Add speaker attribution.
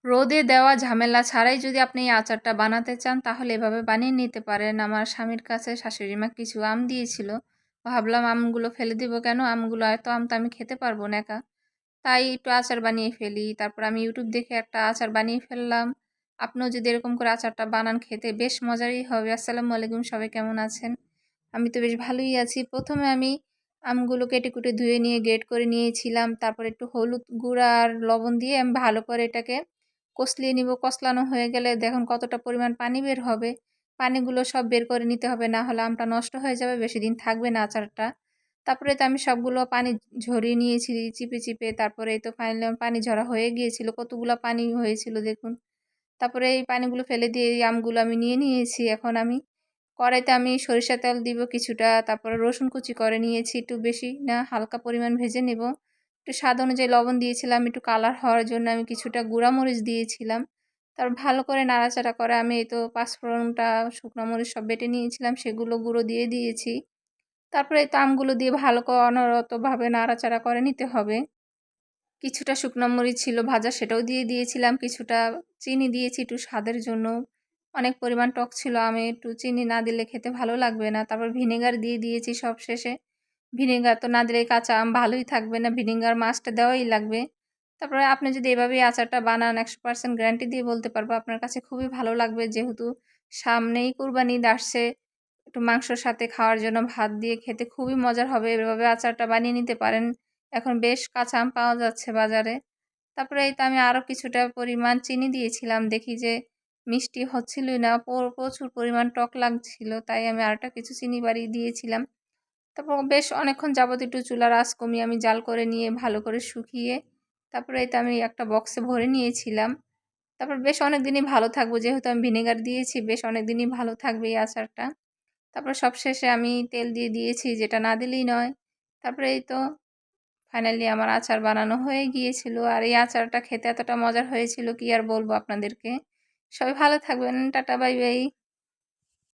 Speaker 1: রোদে দেওয়া ঝামেলা ছাড়াই যদি আপনি এই আচারটা বানাতে চান তাহলে এভাবে বানিয়ে নিতে পারেন। আমার স্বামীর কাছে শাশুড়ি মা কিছু আম দিয়েছিল। ভাবলাম আমগুলো ফেলে দিব কেন? আমগুলো এত আম তো আমি খেতে পারবো না একা। তাই একটু আচার বানিয়ে ফেলি। তারপর আমি YouTube দেখে একটা আচার বানিয়ে ফেললাম। আপনিও যদি এরকম করে আচারটা বানান খেতে বেশ মজারই হবে। আসসালামু আলাইকুম, সবাই কেমন আছেন? আমি তো বেশ ভালোই আছি। ১ম এ আমি আমগুলো কেটে-কুটে ধুয়ে নিয়ে গ্রেড করে নিয়েছিলাম। তারপর একটু হলুদ গুঁড়া আর লবণ দিয়ে আমি ভালো করে এটাকে কষলিয়ে নিব। কষলানো হয়ে গেলে দেখুন কতটা পরিমাণ পানি বের হবে। পানিগুলো সব বের করে নিতে হবে, না হলে আমটা নষ্ট হয়ে যাবে, বেশিদিন থাকবে না আচারটা। তারপরে তো আমি সবগুলো পানি ঝরিয়ে নিয়েছি চিপে। তারপরে এই তো ফাইনালি আমার পানি ঝরা হয়ে গিয়েছিল। কতগুলা পানি হয়েছিল দেখুন। তারপরে এই পানিগুলো ফেলে দিয়ে এই আমগুলো আমি নিয়ে নিয়েছি। এখন আমি কড়াইতে আমি সরিষার তেল দিব কিছুটা, তারপরে রসুন কুচি করে নিয়েছি, একটু বেশি না হালকা পরিমাণ ভেজে নেব। একটু স্বাদ অনুযায়ী লবণ দিয়েছিলাম, একটু কালার হওয়ার জন্য আমি কিছুটা গুঁড়া মরিচ দিয়েছিলাম। তারপর ভালো করে নাড়াচাড়া করে আমি এই তো পাঁচফোড়নটা, শুকনো মরিচ সব বেটে নিয়েছিলাম, সেগুলো গুঁড়ো দিয়ে দিয়েছি। তারপরে এই তো আমগুলো দিয়ে ভালো করে অনবরতভাবে নাড়াচাড়া করে নিতে হবে। কিছুটা শুকনো মরিচ ছিল ভাজা, সেটাও দিয়ে দিয়েছিলাম। কিছুটা চিনি দিয়েছি একটু স্বাদের জন্য। অনেক পরিমাণ টক ছিল, আমি একটু চিনি না দিলে খেতে ভালো লাগবে না। তারপর ভিনেগার দিয়ে দিয়েছি সবশেষে। ভিনেগার তো না দিলে কাঁচা আম ভালোই থাকবে না, ভিনেগার মাস্ট দেওয়াই লাগবে। তারপরে আপনি যদি এভাবেই আচারটা বানান ১০০% গ্যারান্টি দিয়ে বলতে পারবো আপনার কাছে খুবই ভালো লাগবে। যেহেতু সামনেই কুরবানি ঈদ আসছে, একটু মাংসর সাথে খাওয়ার জন্য ভাত দিয়ে খেতে খুবই মজার হবে। এভাবে আচারটা বানিয়ে নিতে পারেন। এখন বেশ কাঁচা আম পাওয়া যাচ্ছে বাজারে। তারপরে এই তো আমি আরও কিছুটা পরিমাণ চিনি দিয়েছিলাম। দেখি যে মিষ্টি হচ্ছিলই না, প্রচুর পরিমাণ টক লাগছিল। তাই আমি আরেকটা কিছু চিনি বাড়িয়ে দিয়েছিলাম। তারপর বেশ অনেকক্ষণ যাবত একটু চুলার আঁচ কমিয়ে আমি জাল করে নিয়ে ভালো করে শুকিয়ে তারপরে এই তো আমি একটা বক্সে ভরে নিয়েছিলাম। তারপর বেশ অনেকদিনই ভালো থাকবো, যেহেতু আমি ভিনেগার দিয়েছি, বেশ অনেকদিনই ভালো থাকবে এই আচারটা। তারপর সবশেষে আমি তেল দিয়ে দিয়েছি, যেটা না দিলেই নয়। তারপরে এই তো ফাইনালি আমার আচার বানানো হয়ে গিয়েছিল। আর এই আচারটা খেতে এতটা মজার হয়েছিল কি আর বলবো আপনাদেরকে। সবাই ভালো থাকবেন। Tata, bye bye.